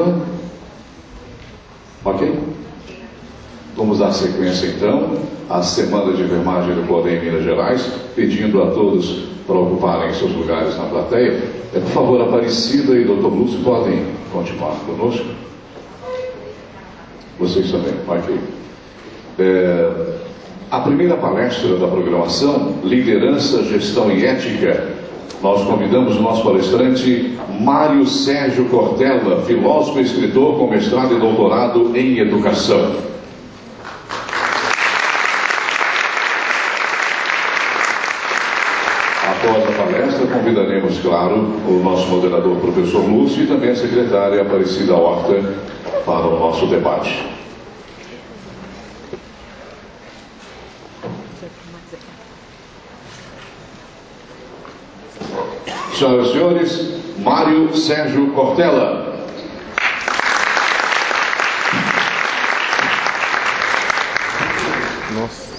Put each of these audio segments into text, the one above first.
Fátima? Ok? Vamos dar sequência então à Semana de Enfermagem do Poder em Minas Gerais, pedindo a todos para ocuparem seus lugares na plateia. Por favor, Aparecida e Dr. Lúcio podem continuar conosco. Vocês também, ok. A primeira palestra da programação, Liderança, Gestão e Ética, nós convidamos o nosso palestrante Mário Sérgio Cortella, filósofo e escritor com mestrado e doutorado em Educação. Após a palestra, convidaremos, claro, o nosso moderador, professor Lúcio, e também a secretária Aparecida Horta para o nosso debate. Senhoras e senhores, Mário Sérgio Cortella. Nossa.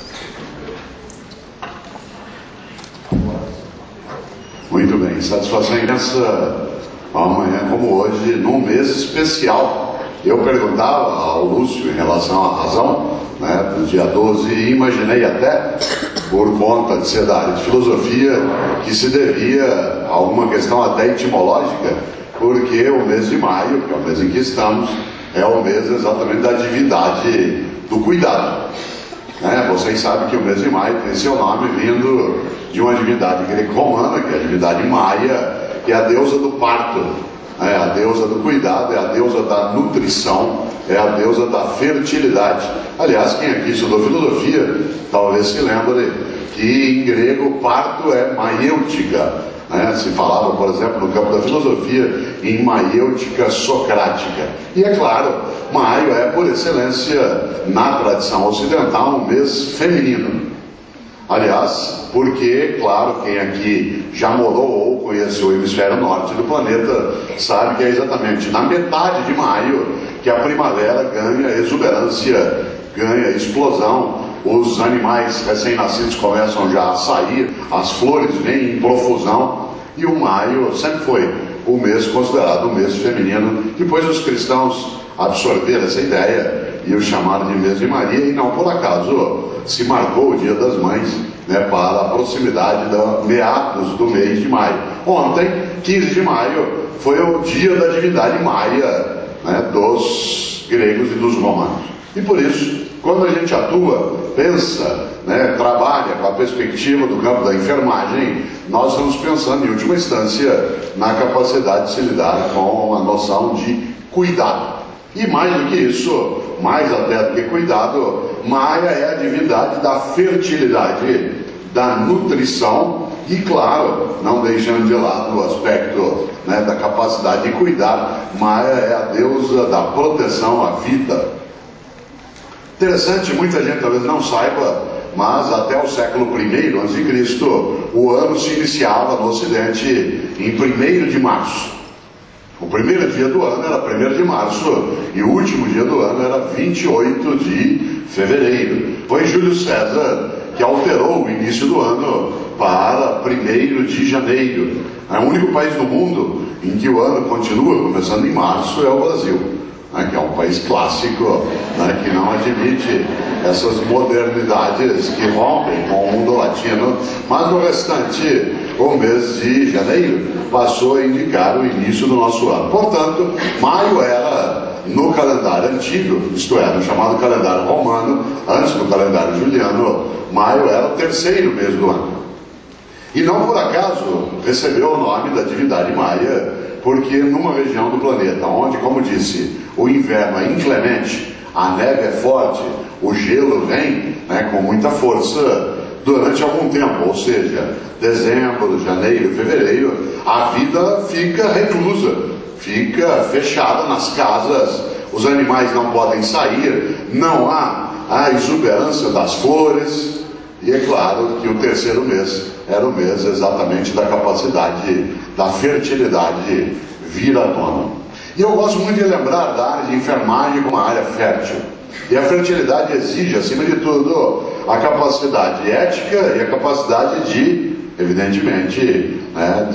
Muito bem, satisfação imensa amanhã como hoje, num mês especial. Eu perguntava ao Lúcio em relação à razão, né, do dia 12, e imaginei até, por conta de ser da área de filosofia, que se devia a alguma questão até etimológica, porque o mês de maio, que é o mês em que estamos, é o mês exatamente da divindade do cuidado. Vocês sabem que o mês de maio tem seu nome vindo de uma divindade greco-romana, que é a divindade Maia, que é a deusa do parto, é a deusa do cuidado, é a deusa da nutrição, é a deusa da fertilidade. Aliás, quem aqui estudou filosofia talvez se lembre que em grego parto é maiêutica, se falava, por exemplo, no campo da filosofia, em maiêutica socrática. E é claro, maio é, por excelência, na tradição ocidental, um mês feminino. Aliás, porque, claro, quem aqui já morou ou conheceu o hemisfério norte do planeta sabe que é exatamente na metade de maio que a primavera ganha exuberância, ganha explosão, os animais recém-nascidos começam já a sair, as flores vêm em profusão, e o maio sempre foi o mês considerado o mês feminino. Depois os cristãos absorveram essa ideia e o chamaram de mês de Maria, e não por acaso se marcou o Dia das Mães, para a proximidade da meados do mês de maio. Ontem, 15 de maio, foi o dia da divindade Maia, dos gregos e dos romanos. E por isso, quando a gente atua, pensa, trabalha com a perspectiva do campo da enfermagem, nós estamos pensando, em última instância, na capacidade de se lidar com a noção de cuidado. E mais do que isso, mais até do que cuidado, Maia é a divindade da fertilidade, da nutrição e, claro, não deixando de lado o aspecto da capacidade de cuidar, Maia é a deusa da proteção à vida. Interessante, muita gente talvez não saiba, mas até o século I a.C., o ano se iniciava no Ocidente em 1º de março. O primeiro dia do ano era 1º de março e o último dia do ano era 28 de fevereiro. Foi Júlio César que alterou o início do ano para 1º de janeiro. O único país do mundo em que o ano continua começando em março é o Brasil, que é um país clássico, que não admite essas modernidades que rompem com o mundo latino, mas no restante, o mês de janeiro passou a indicar o início do nosso ano. Portanto, maio era, no calendário antigo, isto é, no chamado calendário romano, antes do calendário juliano, maio era o 3º mês do ano. E não por acaso recebeu o nome da divindade Maia, porque numa região do planeta onde, como disse, o inverno é inclemente, a neve é forte, o gelo vem com muita força durante algum tempo, ou seja, dezembro, janeiro, fevereiro, a vida fica reclusa, fica fechada nas casas, os animais não podem sair, não há a exuberância das flores, e é claro que o 3º mês era o mês exatamente da capacidade da fertilidade vir à tona. E eu gosto muito de lembrar da área de enfermagem como uma área fértil. E a fertilidade exige, acima de tudo, a capacidade ética e a capacidade de, evidentemente,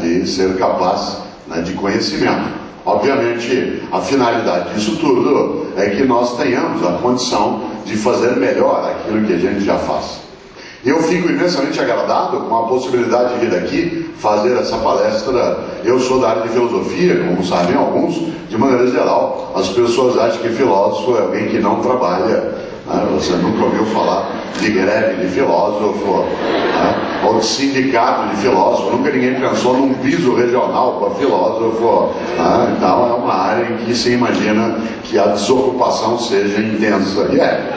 de ser capaz de conhecimento. Obviamente, a finalidade disso tudo é que nós tenhamos a condição de fazer melhor aquilo que a gente já faz. Eu fico imensamente agradado com a possibilidade de vir aqui fazer essa palestra. Eu sou da área de filosofia, como sabem alguns, de maneira geral. As pessoas acham que filósofo é alguém que não trabalha, né? Você nunca ouviu falar de greve de filósofo, né? Ou de sindicato de filósofo. Nunca ninguém pensou num piso regional para filósofo, né? Então é uma área em que se imagina que a desocupação seja intensa. E é.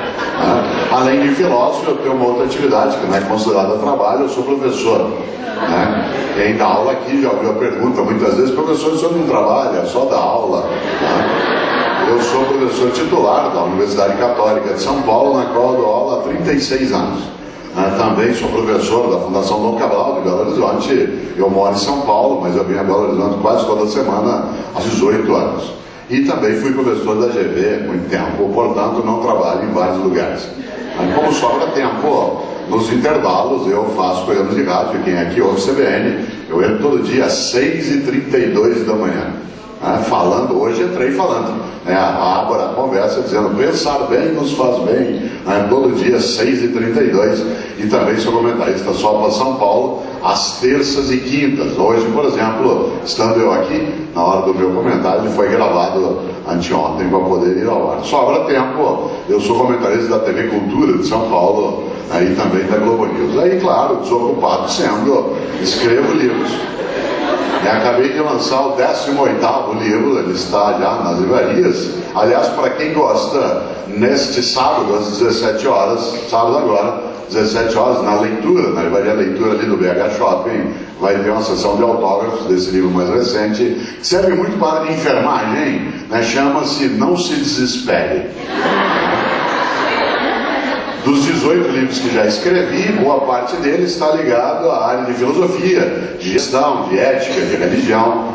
Além de filósofo, eu tenho uma outra atividade que não é considerada trabalho. Eu sou professor, né? Quem dá aula aqui já ouviu a pergunta muitas vezes: professor, o senhor não trabalha, só dá aula, né? Eu sou professor titular da Universidade Católica de São Paulo, na qual eu dou aula há 36 anos. Também sou professor da Fundação Dom Cabral de Belo Horizonte. Eu moro em São Paulo, mas eu venho a Belo Horizonte quase toda semana há 18 anos. E também fui professor da GV há muito tempo, portanto não trabalho em vários lugares. Mas como sobra tempo, nos intervalos eu faço programas de rádio. Quem aqui ouve CBN, eu entro todo dia às 6h32 da manhã. Falando, hoje entrei falando. A Ágora conversa dizendo: pensar bem nos faz bem. Todo dia às 6h32. E também sou comentarista só para São Paulo, às terças e quintas. Hoje, por exemplo, estando eu aqui, na hora do meu comentário, foi gravado anteontem para poder ir ao ar. Sobra tempo, eu sou comentarista da TV Cultura de São Paulo, e também da Globo News. Aí, claro, desocupado sendo, escrevo livros. Acabei de lançar o 18º livro, ele está já nas livrarias. Aliás, para quem gosta, neste sábado, às 17 horas, sábado agora, 17 horas, na leitura, na livraria Leitura ali do BH Shopping, vai ter uma sessão de autógrafos desse livro mais recente, que serve muito para a enfermagem, né? Chama-se Não Se Desespere. Dos 18 livros que já escrevi, boa parte deles está ligado à área de filosofia, de gestão, de ética, de religião.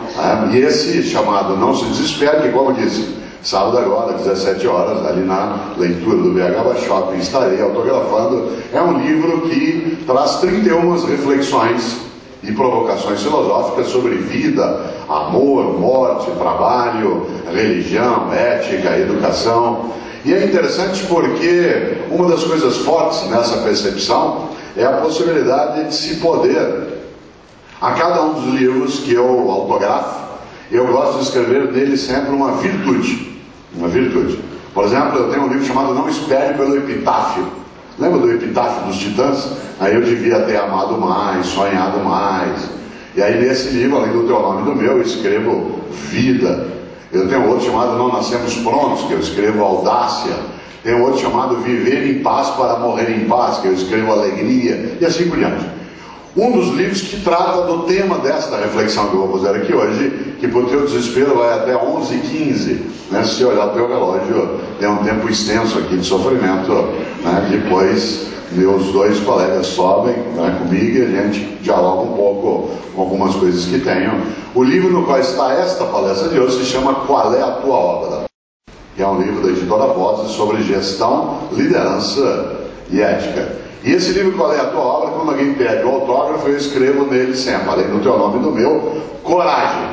E esse chamado Não Se Desespere, que, como disse, sábado agora, 17 horas, ali na Leitura do BH Shopping, estarei autografando. É um livro que traz 31 reflexões e provocações filosóficas sobre vida, amor, morte, trabalho, religião, ética, educação. E é interessante porque uma das coisas fortes nessa percepção é a possibilidade de se poder, a cada um dos livros que eu autografo, eu gosto de escrever nele sempre uma virtude. Uma virtude. Por exemplo, eu tenho um livro chamado Não Espere pelo Epitáfio. Lembra do Epitáfio dos Titãs? Aí eu devia ter amado mais, sonhado mais. E aí nesse livro, além do teu nome e do meu, eu escrevo vida. Eu tenho outro chamado Não Nascemos Prontos, que eu escrevo audácia. Tem outro chamado Viver em Paz para Morrer em Paz, que eu escrevo alegria, e assim por diante. Um dos livros que trata do tema desta reflexão que eu vou fazer aqui hoje, que por teu desespero vai até 11h15, né? Se você olhar o teu relógio, tem um tempo extenso aqui de sofrimento, né? Depois meus dois colegas sobem, né, comigo, e a gente dialoga um pouco com algumas coisas que tenho. O livro no qual está esta palestra de hoje se chama Qual é a Tua Obra? Que é um livro da editora Vozes sobre gestão, liderança e ética. E esse livro, Qual é a Tua Obra? Quando alguém pede o autógrafo, eu escrevo nele sempre, além do teu nome e do meu, coragem.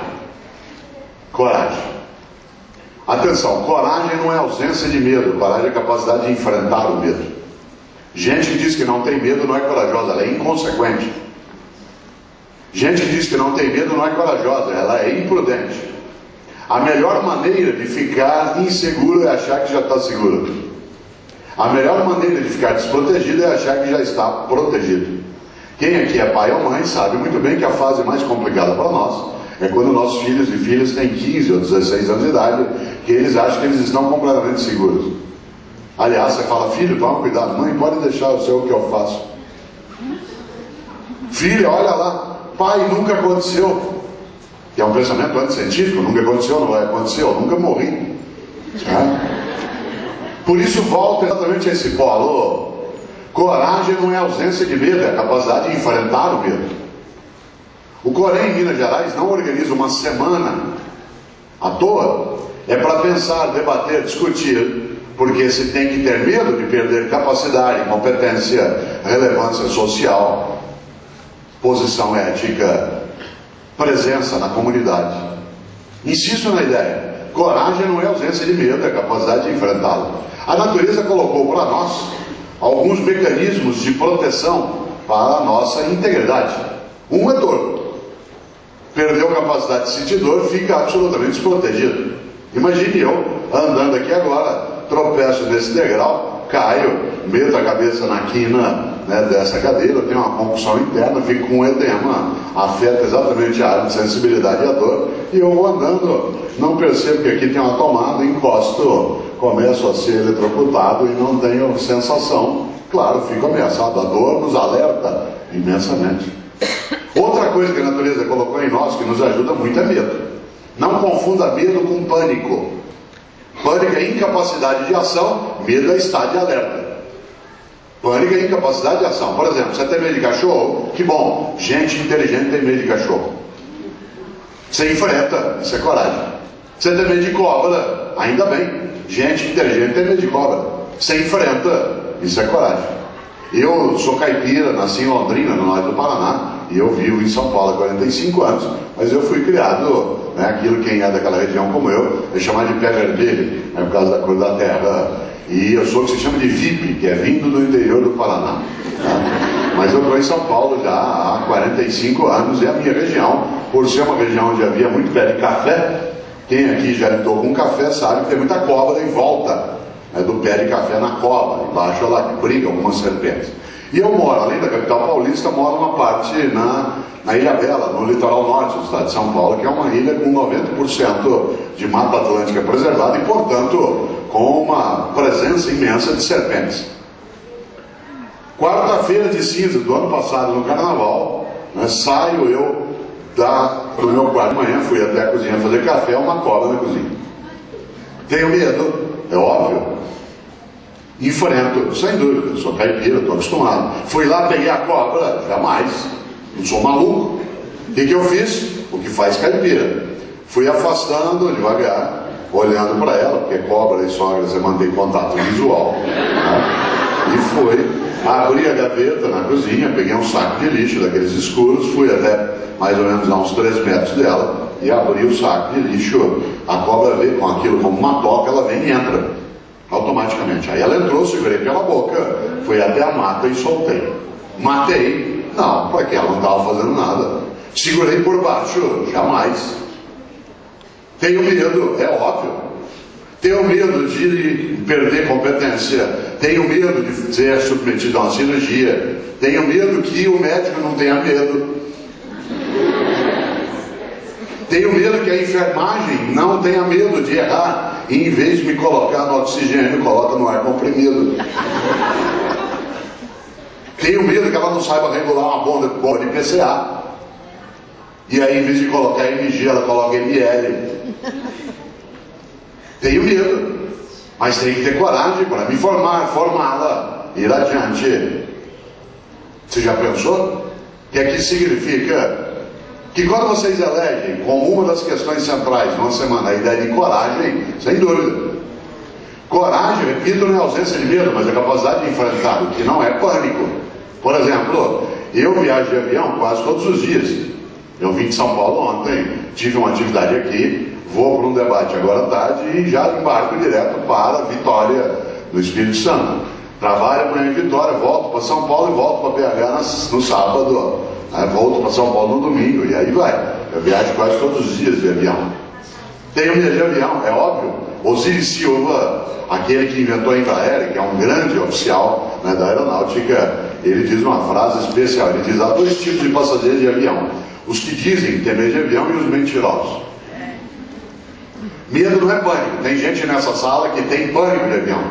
Coragem. Atenção, coragem não é ausência de medo, coragem é a capacidade de enfrentar o medo. Gente que diz que não tem medo não é corajosa, ela é inconsequente. Gente que diz que não tem medo não é corajosa, ela é imprudente. A melhor maneira de ficar inseguro é achar que já está seguro. A melhor maneira de ficar desprotegido é achar que já está protegido. Quem aqui é pai ou mãe sabe muito bem que a fase mais complicada para nós é quando nossos filhos e filhas têm 15 ou 16 anos de idade, que eles acham que eles estão completamente seguros. Aliás, você fala: filho, toma cuidado. Mãe, pode deixar, eu sei o que eu faço. Filha, olha lá. Pai, nunca aconteceu. Que é um pensamento anticientífico. Nunca aconteceu, não vai acontecer, eu nunca morri. Por isso volta exatamente a esse polo. Coragem não é ausência de medo, é a capacidade de enfrentar o medo. O Corém, em Minas Gerais, não organiza uma semana à toa. É para pensar, debater, discutir. Porque se tem que ter medo de perder capacidade, competência, relevância social, posição ética, presença na comunidade. Insisto na ideia, coragem não é ausência de medo, é capacidade de enfrentá-lo. A natureza colocou para nós alguns mecanismos de proteção para a nossa integridade. Um é dor. Perdeu a capacidade de sentir dor, fica absolutamente desprotegido. Imagine eu andando aqui agora, tropeço nesse degrau, caio, meto a cabeça na quina, né, dessa cadeira, tenho uma concussão interna, fico com um edema, afeta exatamente a área de sensibilidade e a dor, e eu vou andando, não percebo que aqui tem uma tomada, encosto, começo a ser eletrocutado e não tenho sensação. Claro, fico ameaçado. A dor nos alerta imensamente. Outra coisa que a natureza colocou em nós, que nos ajuda muito, é medo. Não confunda medo com pânico. Pânico é incapacidade de ação, medo é estado de alerta. Pânico é incapacidade de ação. Por exemplo, você tem medo de cachorro? Que bom, gente inteligente tem medo de cachorro. Você enfrenta, isso é coragem. Você tem medo de cobra? Ainda bem, gente inteligente tem medo de cobra. Você enfrenta, isso é coragem. Eu sou caipira, nasci em Londrina, no norte do Paraná, e eu vivo em São Paulo há 45 anos, mas eu fui criado, né, aquilo quem é daquela região como eu, é chamado de pé vermelho, né, por causa da cor da terra, e eu sou o que se chama de VIP, que é vindo do interior do Paraná. Tá? Mas eu estou em São Paulo já há 45 anos, e a minha região, por ser uma região onde havia muito pé de café, quem aqui já lidou com café sabe que tem muita cobra em volta, né, do pé de café na cova, embaixo lá que briga algumas serpentes. E eu moro, além da capital paulista, moro uma parte na Ilha Bela, no litoral norte do estado de São Paulo, que é uma ilha com 90% de Mata Atlântica preservada e, portanto, com uma presença imensa de serpentes. Quarta-feira de cinza do ano passado, no carnaval, né, saio eu do meu quarto de manhã, fui até a cozinha fazer café, uma cobra na cozinha. Tenho medo, é óbvio. Enfrento, sem dúvida, sou caipira, estou acostumado. Fui lá, peguei a cobra, jamais, não sou maluco. O que eu fiz? O que faz caipira. Fui afastando devagar, olhando para ela, porque cobra e sogra você mantém contato visual. Né? E fui, abri a gaveta na cozinha, peguei um saco de lixo daqueles escuros, fui até mais ou menos a uns 3 metros dela e abri o saco de lixo. A cobra veio com aquilo como uma toca, ela vem e entra automaticamente. Aí ela entrou, segurei pela boca, fui até a mata e soltei. Matei? Não, porque ela não estava fazendo nada. Segurei por baixo? Jamais. Tenho medo, é óbvio. Tenho medo de perder competência. Tenho medo de ser submetido a uma cirurgia. Tenho medo que o médico não tenha medo. Tenho medo que a enfermagem não tenha medo de errar e, em vez de me colocar no oxigênio, coloca no ar comprimido. Tenho medo que ela não saiba regular uma bomba de PCA. E aí, em vez de colocar MG, ela coloca ML. Tenho medo. Mas tem que ter coragem para me formá-la, ir adiante. Você já pensou? O que é que isso significa? Que quando vocês elegem como uma das questões centrais numa semana a ideia de coragem, sem dúvida. Coragem, repito, não é ausência de medo, mas a capacidade de enfrentar, o que não é pânico. Por exemplo, eu viajo de avião quase todos os dias. Eu vim de São Paulo ontem, tive uma atividade aqui, vou para um debate agora à tarde e já embarco direto para Vitória, no Espírito Santo. Trabalho amanhã em Vitória, volto para São Paulo e volto para BH no sábado. Aí volto para São Paulo no domingo, e aí vai. Eu viajo quase todos os dias de avião. Tenho medo de avião, é óbvio. Osiris Silva, aquele que inventou a Embraer, que é um grande oficial, né, da aeronáutica, ele diz uma frase especial. Ele diz: há 2 tipos de passageiros de avião. Os que dizem ter medo de avião e os mentirosos. Medo não é pânico. Tem gente nessa sala que tem pânico de avião.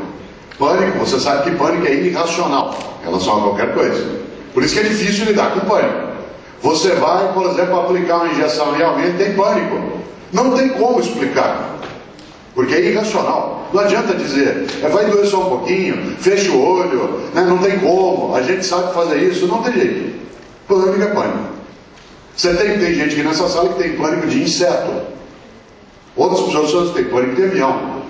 Pânico, você sabe que pânico é irracional em relação a qualquer coisa. Por isso que é difícil lidar com pânico. Você vai, por exemplo, aplicar uma injeção e alguém tem pânico. Não tem como explicar. Porque é irracional. Não adianta dizer, vai doer só um pouquinho, fecha o olho, né? Não tem como, a gente sabe fazer isso, não tem jeito. Pânico é pânico. Tem gente aqui nessa sala que tem pânico de inseto. Outras pessoas têm pânico de avião.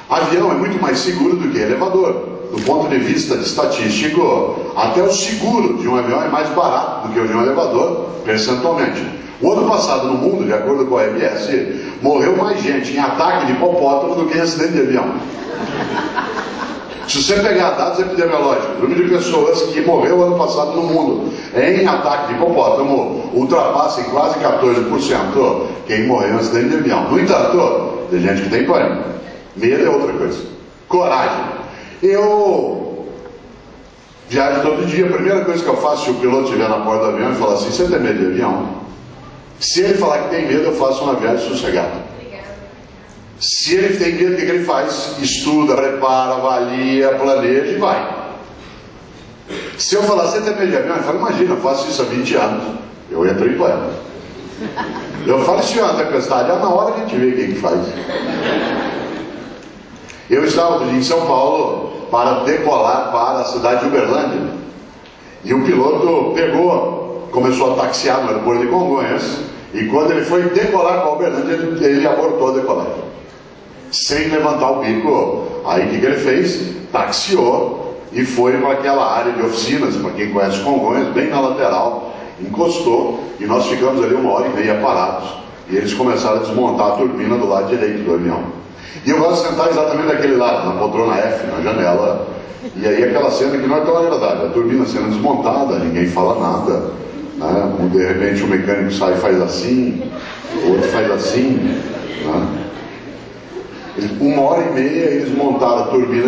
Avião é muito mais seguro do que elevador. do ponto de vista estatístico, até o seguro de um avião é mais barato do que o de um elevador, percentualmente. O ano passado no mundo, de acordo com a OMS, morreu mais gente em ataque de hipopótamo do que em acidente de avião. Se você pegar dados epidemiológicos, o número de pessoas que morreu ano passado no mundo em ataque de hipopótamo ultrapassa em quase 14% quem morreu em acidente de avião. No entanto, tem gente que tem pânico. Medo é outra coisa. Coragem. Eu viajo todo dia. A primeira coisa que eu faço, se o piloto estiver na porta do avião e falar assim: você tem medo de avião? Se ele falar que tem medo, eu faço uma viagem sossegada. Se ele tem medo, o que ele faz? Estuda, prepara, avalia, planeja e vai. Se eu falar, você tem medo de avião? Eu falo, imagina, eu faço isso há 20 anos. Eu entro em plano. Eu falo, se tiver uma tempestade, na hora a gente vê quem que faz. Eu estava em São Paulo para decolar para a cidade de Uberlândia. E o piloto começou a taxiar no aeroporto de Congonhas. E quando ele foi decolar para Uberlândia, ele abortou a decolagem. Sem levantar o bico. Aí o que ele fez? Taxiou e foi para aquela área de oficinas, para quem conhece Congonhas, bem na lateral, encostou e nós ficamos ali 1h30 parados. E eles começaram a desmontar a turbina do lado direito do avião. E eu gosto de sentar exatamente daquele lado, na poltrona F, na janela. E aí aquela cena que não é tão agradável, a turbina sendo desmontada, ninguém fala nada, né? De repente o mecânico sai e faz assim, o outro faz assim, né? 1h30 eles montaram a turbina.